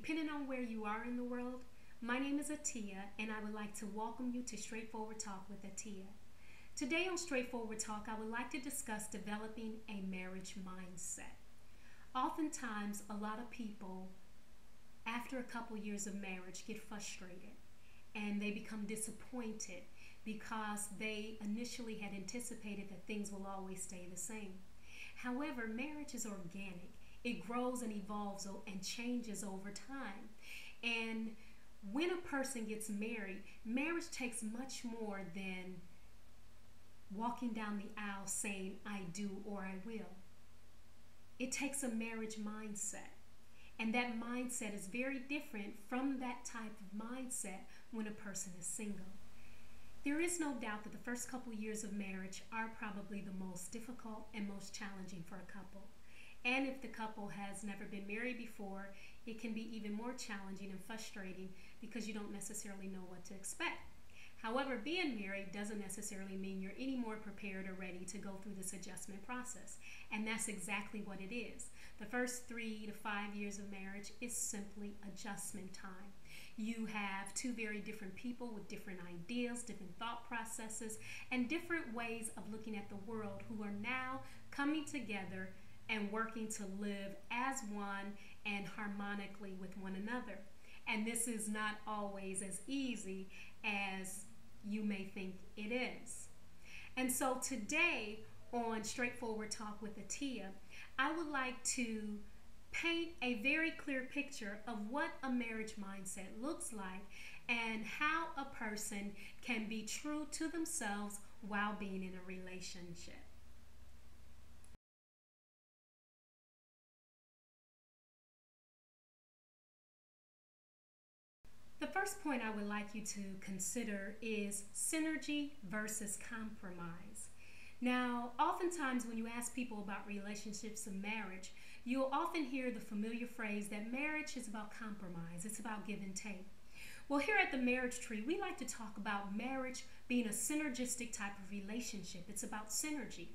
depending on where you are in the world. My name is Atiya, and I would like to welcome you to Straightforward Talk with Atiya. Today on Straightforward Talk, I would like to discuss developing a marriage mindset. Oftentimes, a lot of people, after a couple years of marriage, get frustrated and they become disappointed because they initially had anticipated that things will always stay the same. However, marriage is organic. It grows and evolves and changes over time. And when a person gets married, marriage takes much more than walking down the aisle saying, I do or I will. It takes a marriage mindset. And that mindset is very different from that type of mindset when a person is single. There is no doubt that the first couple years of marriage are probably the most difficult and most challenging for a couple. And if the couple has never been married before, it can be even more challenging and frustrating because you don't necessarily know what to expect. However, being married doesn't necessarily mean you're any more prepared or ready to go through this adjustment process. And that's exactly what it is. The first 3 to 5 years of marriage is simply adjustment time. You have two very different people with different ideas, different thought processes, and different ways of looking at the world who are now coming together and working to live as one and harmonically with one another. And this is not always as easy as you may think it is. And so today on Straightforward Talk with Atiya, I would like to paint a very clear picture of what a marriage mindset looks like and how a person can be true to themselves while being in a relationship. The first point I would like you to consider is synergy versus compromise. Now, oftentimes when you ask people about relationships and marriage, you'll often hear the familiar phrase that marriage is about compromise, it's about give and take. Well, here at the Marriage Tree, we like to talk about marriage being a synergistic type of relationship. It's about synergy.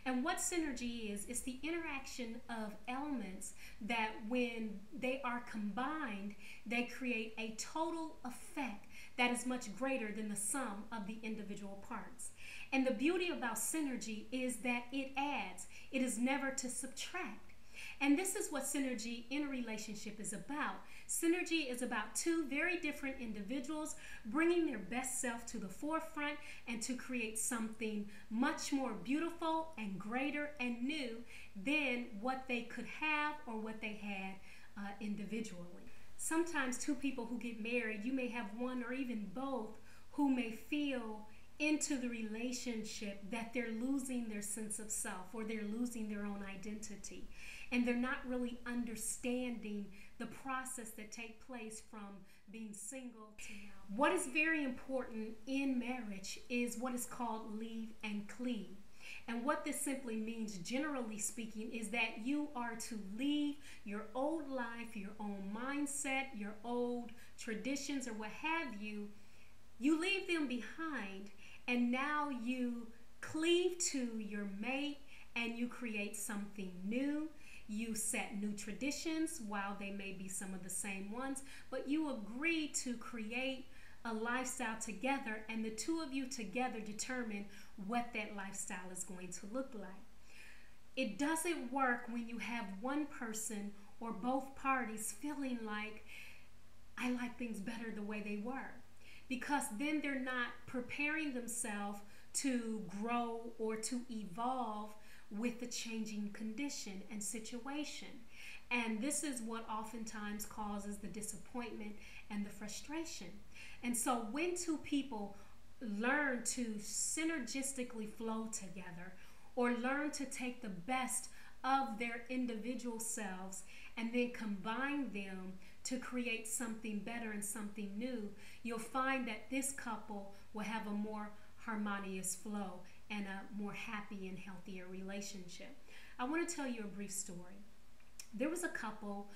And what synergy is the interaction of elements that when they are combined, they create a total effect that is much greater than the sum of the individual parts. And the beauty about synergy is that it adds. It is never to subtract. And this is what synergy in a relationship is about. Synergy is about two very different individuals bringing their best self to the forefront and to create something much more beautiful and greater and new than what they could have or what they had individually. Sometimes two people who get married, you may have one or even both who may feel into the relationship that they're losing their sense of self or they're losing their own identity, and they're not really understanding the process that takes place from being single to now. What is very important in marriage is what is called leave and cleave. And what this simply means, generally speaking, is that you are to leave your old life, your own mindset, your old traditions, or what have you. You leave them behind, and now you cleave to your mate and you create something new. You set new traditions, while they may be some of the same ones, but you agree to create a lifestyle together, and the two of you together determine what that lifestyle is going to look like. It doesn't work when you have one person or both parties feeling like, I like things better the way they were, because then they're not preparing themselves to grow or to evolve with the changing condition and situation. And this is what oftentimes causes the disappointment and the frustration. And so when two people learn to synergistically flow together, or learn to take the best of their individual selves and then combine them to create something better and something new, you'll find that this couple will have a more harmonious flow and a more happy and healthier relationship. I want to tell you a brief story. There was a couple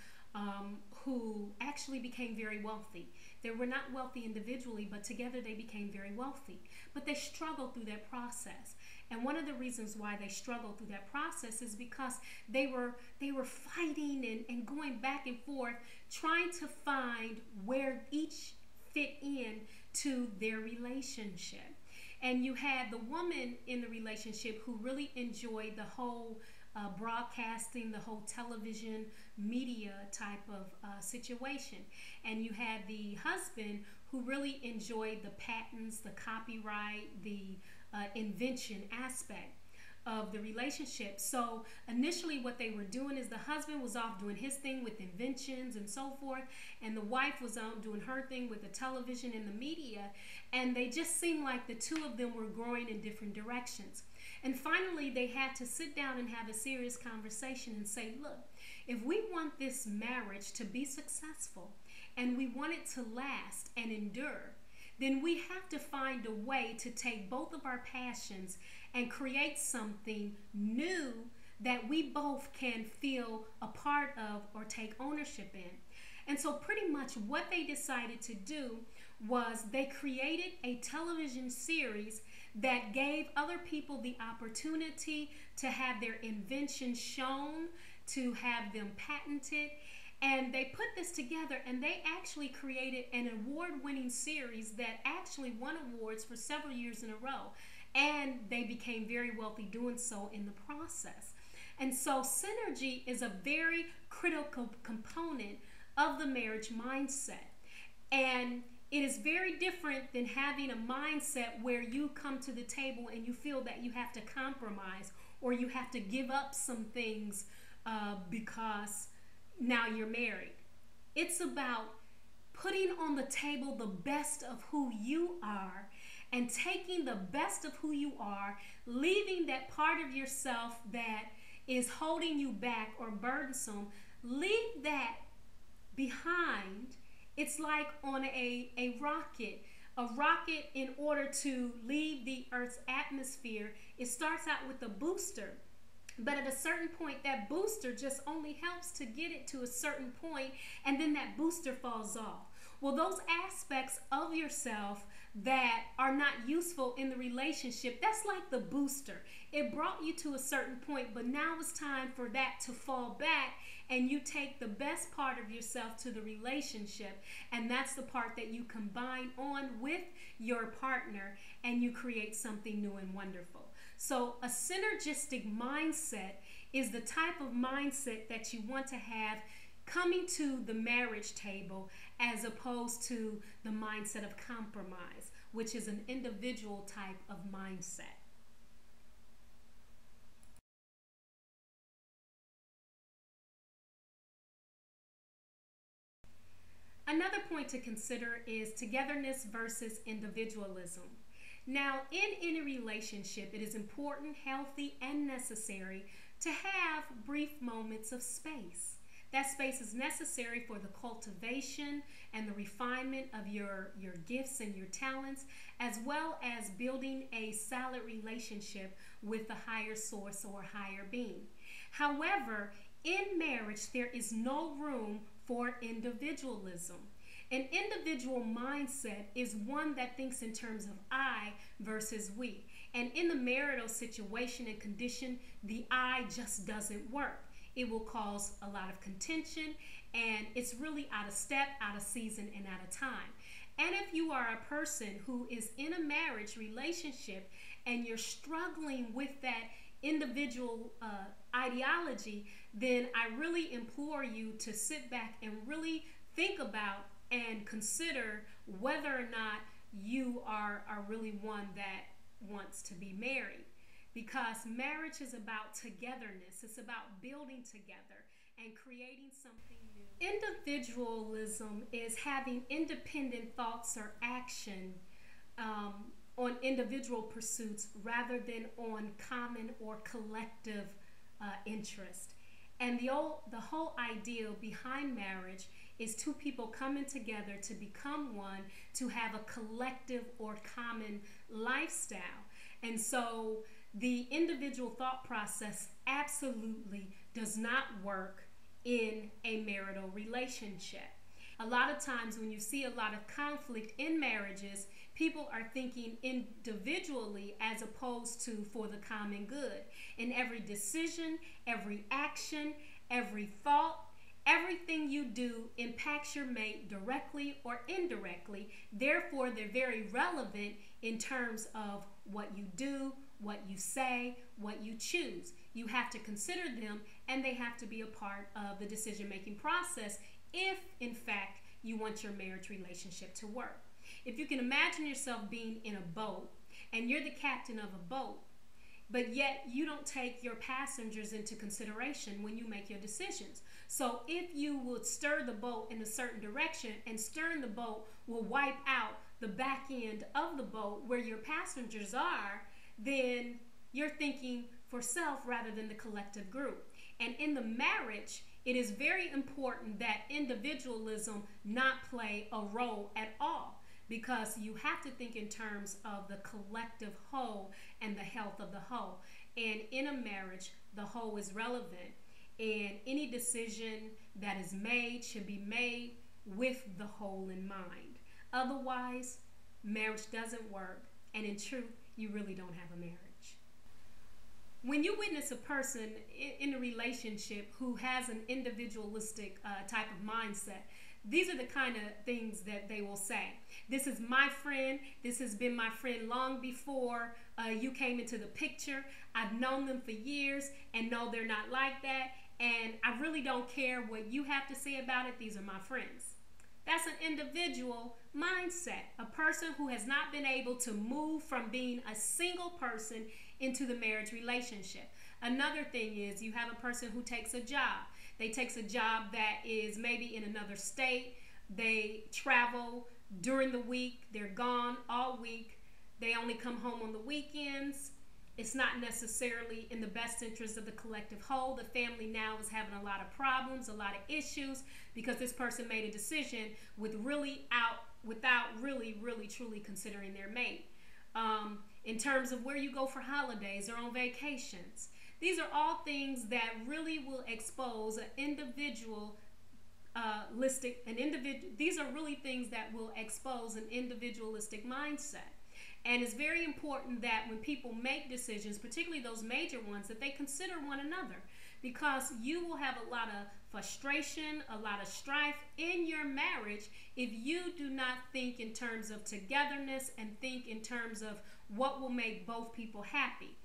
who actually became very wealthy. They were not wealthy individually, but together they became very wealthy. But they struggled through that process. And one of the reasons why they struggled through that process is because they were fighting and going back and forth, trying to find where each fit in to their relationship. And you had the woman in the relationship who really enjoyed the whole broadcasting, the whole television media type of situation. And you had the husband who really enjoyed the patents, the copyright, the invention aspect of the relationship. So initially what they were doing is the husband was off doing his thing with inventions and so forth, and the wife was out doing her thing with the television and the media, and they just seemed like the two of them were growing in different directions. And finally they had to sit down and have a serious conversation and say, look, if we want this marriage to be successful and we want it to last and endure, then we have to find a way to take both of our passions and create something new that we both can feel a part of or take ownership in. And so pretty much what they decided to do was they created a television series that gave other people the opportunity to have their inventions shown, to have them patented. And they put this together, and they actually created an award-winning series that actually won awards for several years in a row. And they became very wealthy doing so in the process. And so synergy is a very critical component of the marriage mindset. And it is very different than having a mindset where you come to the table and you feel that you have to compromise or you have to give up some things because now you're married. It's about putting on the table the best of who you are and taking the best of who you are, leaving that part of yourself that is holding you back or burdensome, leave that behind. It's like on a rocket. A rocket, in order to leave the Earth's atmosphere, it starts out with a booster. But at a certain point, that booster just only helps to get it to a certain point, and then that booster falls off. Well, those aspects of yourself that are not useful in the relationship, that's like the booster. It brought you to a certain point, but now it's time for that to fall back, and you take the best part of yourself to the relationship, and that's the part that you combine on with your partner, and you create something new and wonderful. So a synergistic mindset is the type of mindset that you want to have coming to the marriage table, as opposed to the mindset of compromise, which is an individual type of mindset. Another point to consider is togetherness versus individualism. Now, in any relationship, it is important, healthy, and necessary to have brief moments of space. That space is necessary for the cultivation and the refinement of your gifts and your talents, as well as building a solid relationship with the higher source or higher being. However, in marriage, there is no room for individualism. An individual mindset is one that thinks in terms of I versus we. And in the marital situation and condition, the I just doesn't work. It will cause a lot of contention, and it's really out of step, out of season, and out of time. And if you are a person who is in a marriage relationship and you're struggling with that individual ideology, then I really implore you to sit back and really think about and consider whether or not you are really one that wants to be married. Because marriage is about togetherness. It's about building together and creating something new. Individualism is having independent thoughts or action on individual pursuits rather than on common or collective interest. And the whole idea behind marriage is two people coming together to become one, to have a collective or common lifestyle. And so the individual thought process absolutely does not work in a marital relationship. A lot of times when you see a lot of conflict in marriages, people are thinking individually as opposed to for the common good. And every decision, every action, every thought, everything you do impacts your mate directly or indirectly. Therefore, they're very relevant in terms of what you do, what you say, what you choose. You have to consider them, and they have to be a part of the decision-making process if, in fact, you want your marriage relationship to work. If you can imagine yourself being in a boat, and you're the captain of a boat, but yet you don't take your passengers into consideration when you make your decisions. So if you would stir the boat in a certain direction, and stirring the boat will wipe out the back end of the boat where your passengers are, then you're thinking for self rather than the collective group. And in the marriage, it is very important that individualism not play a role at all, because you have to think in terms of the collective whole and the health of the whole. And in a marriage, the whole is relevant, and any decision that is made should be made with the whole in mind. Otherwise, marriage doesn't work, and in truth, you really don't have a marriage. When you witness a person in a relationship who has an individualistic type of mindset, these are the kind of things that they will say. This is my friend. This has been my friend long before you came into the picture. I've known them for years, and no, they're not like that. And I really don't care what you have to say about it. These are my friends. That's an individual mindset. A person who has not been able to move from being a single person into the marriage relationship. Another thing is you have a person who takes a job. They takes a job that is maybe in another state. They travel during the week. They're gone all week. They only come home on the weekends. It's not necessarily in the best interest of the collective whole. The family now is having a lot of problems, a lot of issues, because this person made a decision without really truly considering their mate. In terms of where you go for holidays or on vacations. These are all things that really will expose these are really things that will expose an individualistic mindset. And it's very important that when people make decisions, particularly those major ones, that they consider one another, because you will have a lot of frustration, a lot of strife in your marriage if you do not think in terms of togetherness and think in terms of what will make both people happy.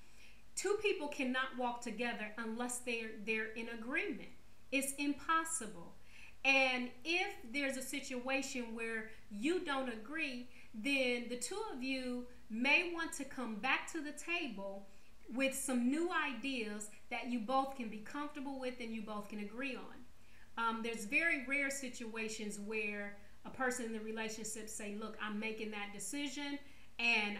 Two people cannot walk together unless they're in agreement. It's impossible. And if there's a situation where you don't agree, then the two of you may want to come back to the table with some new ideas that you both can be comfortable with and you both can agree on. There's very rare situations where a person in the relationship say, look, I'm making that decision and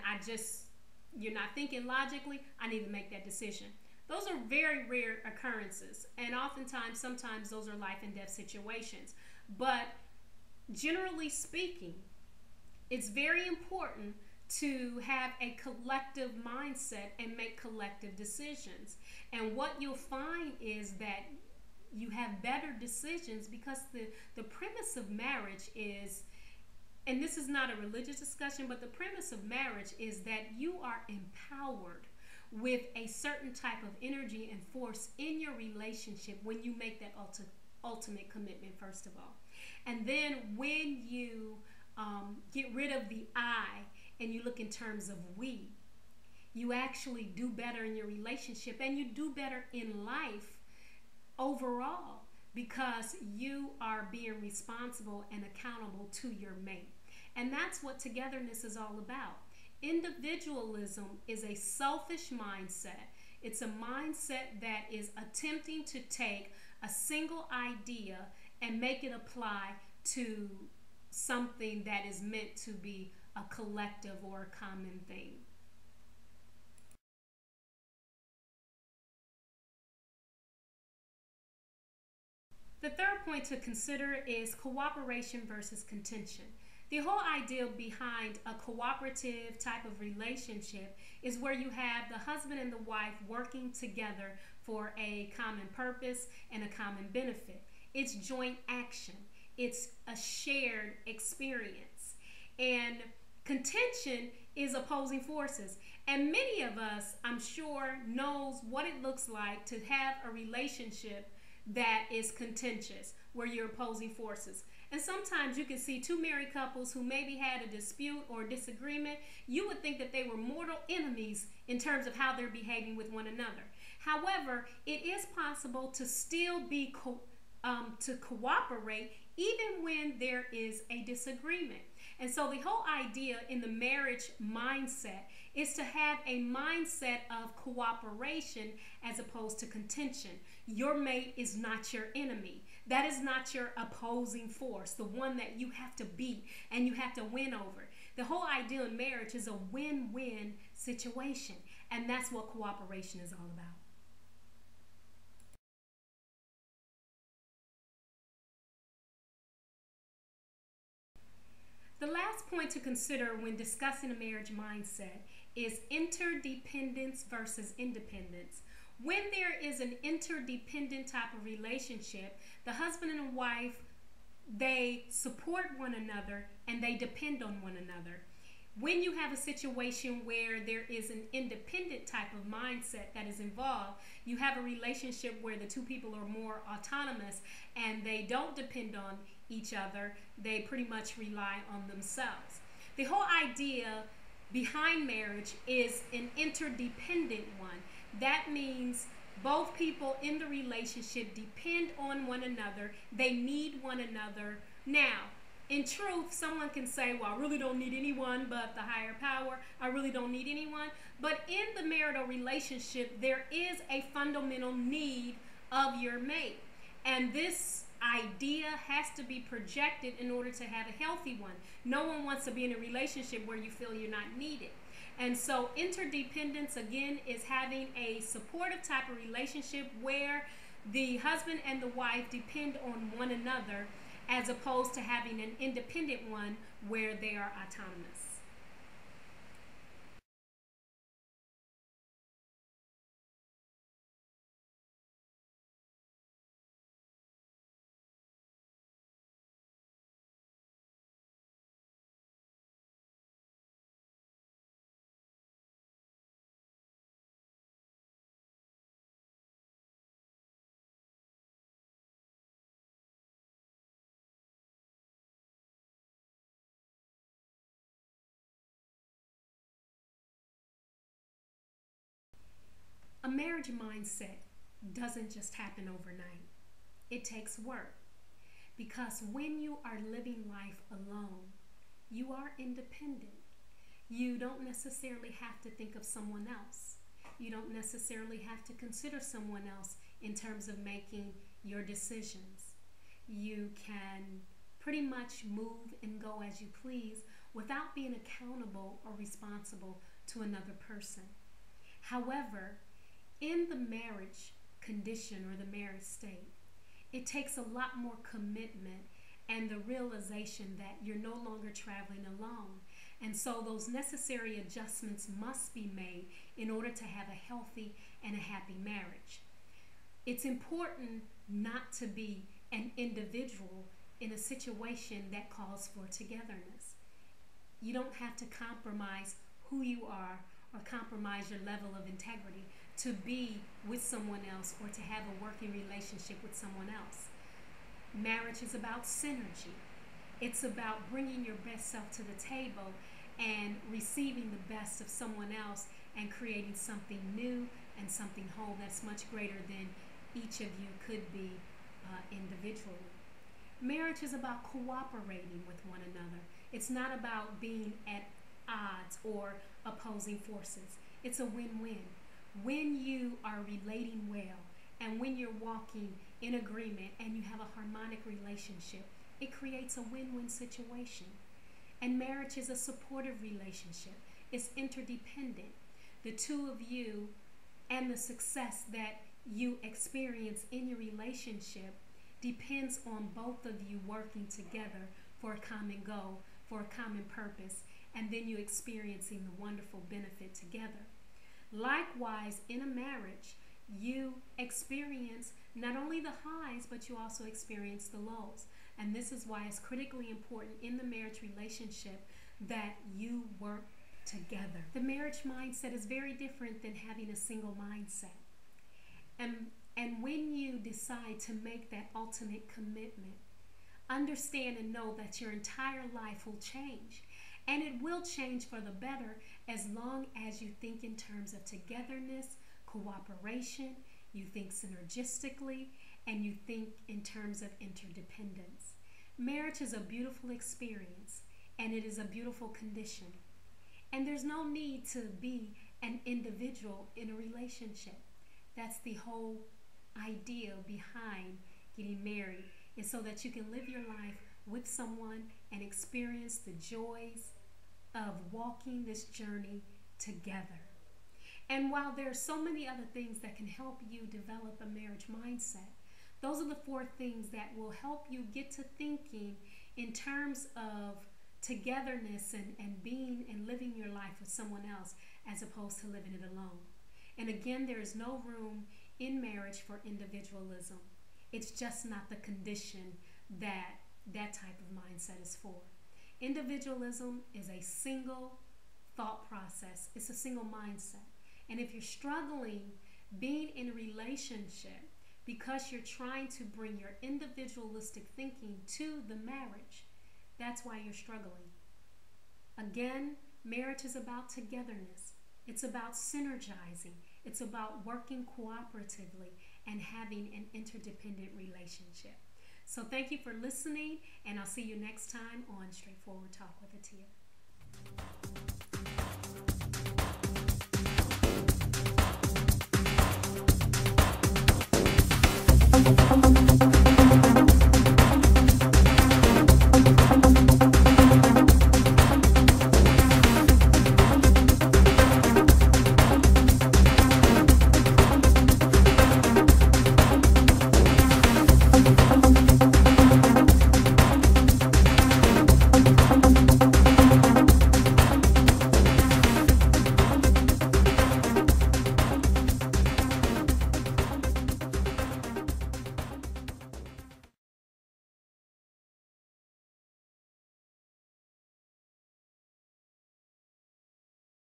you're not thinking logically, I need to make that decision. Those are very rare occurrences, and sometimes those are life and death situations. But generally speaking, it's very important to have a collective mindset and make collective decisions. And what you'll find is that you have better decisions, because the premise of marriage is, and this is not a religious discussion, but the premise of marriage is that you are empowered with a certain type of energy and force in your relationship when you make that ultimate commitment, first of all. And then when you get rid of the I and you look in terms of we, you actually do better in your relationship, and you do better in life overall, because you are being responsible and accountable to your mate. And that's what togetherness is all about. Individualism is a selfish mindset. It's a mindset that is attempting to take a single idea and make it apply to something that is meant to be a collective or a common thing. The third point to consider is cooperation versus contention. The whole idea behind a cooperative type of relationship is where you have the husband and the wife working together for a common purpose and a common benefit. It's joint action. It's a shared experience. And contention is opposing forces. And many of us, I'm sure, knows what it looks like to have a relationship that is contentious, where you're opposing forces. And sometimes you can see two married couples who maybe had a dispute or disagreement. You would think that they were mortal enemies in terms of how they're behaving with one another. However, it is possible to still be to cooperate even when there is a disagreement. And so the whole idea in the marriage mindset is to have a mindset of cooperation as opposed to contention. Your mate is not your enemy. That is not your opposing force, the one that you have to beat and you have to win over. The whole idea in marriage is a win-win situation, and that's what cooperation is all about. The last point to consider when discussing a marriage mindset is interdependence versus independence. When there is an interdependent type of relationship, the husband and wife, they support one another and they depend on one another. When you have a situation where there is an independent type of mindset that is involved, you have a relationship where the two people are more autonomous and they don't depend on each other. They pretty much rely on themselves. The whole idea behind marriage is an interdependent one. That means both people in the relationship depend on one another. They need one another. Now, in truth, someone can say, well, I really don't need anyone but the higher power. I really don't need anyone. But in the marital relationship, there is a fundamental need of your mate. And this idea has to be projected in order to have a healthy one. No one wants to be in a relationship where you feel you're not needed. And so interdependence, again, is having a supportive type of relationship where the husband and the wife depend on one another, as opposed to having an independent one where they are autonomous. A marriage mindset doesn't just happen overnight. It takes work, because when you are living life alone, you are independent. You don't necessarily have to think of someone else. You don't necessarily have to consider someone else in terms of making your decisions. You can pretty much move and go as you please without being accountable or responsible to another person. However, in the marriage condition or the marriage state, it takes a lot more commitment and the realization that you're no longer traveling alone. And so those necessary adjustments must be made in order to have a healthy and a happy marriage. It's important not to be an individual in a situation that calls for togetherness. You don't have to compromise who you are or compromise your level of integrity to be with someone else or to have a working relationship with someone else. Marriage is about synergy. It's about bringing your best self to the table and receiving the best of someone else and creating something new and something whole that's much greater than each of you could be individually. Marriage is about cooperating with one another. It's not about being at odds or opposing forces. It's a win-win. When you are relating well and when you're walking in agreement and you have a harmonic relationship, it creates a win-win situation. And marriage is a supportive relationship. It's interdependent. The two of you and the success that you experience in your relationship depends on both of you working together for a common goal, for a common purpose, and then you experiencing the wonderful benefit together. Likewise, in a marriage, you experience not only the highs, but you also experience the lows. And this is why it's critically important in the marriage relationship that you work together. The marriage mindset is very different than having a single mindset. And when you decide to make that ultimate commitment, understand and know that your entire life will change. And it will change for the better as long as you think in terms of togetherness, cooperation, you think synergistically, and you think in terms of interdependence. Marriage is a beautiful experience, and it is a beautiful condition. And there's no need to be an individual in a relationship. That's the whole idea behind getting married, is so that you can live your life with someone and experience the joys of walking this journey together. And while there are so many other things that can help you develop a marriage mindset, those are the 4 things that will help you get to thinking in terms of togetherness and being and living your life with someone else as opposed to living it alone. And again, there is no room in marriage for individualism. It's just not the condition that that type of mindset is for. Individualism is a single thought process. It's a single mindset. And if you're struggling being in a relationship because you're trying to bring your individualistic thinking to the marriage, that's why you're struggling. Again, marriage is about togetherness. It's about synergizing. It's about working cooperatively and having an interdependent relationship. So thank you for listening, and I'll see you next time on Straightforward Talk with Atiya.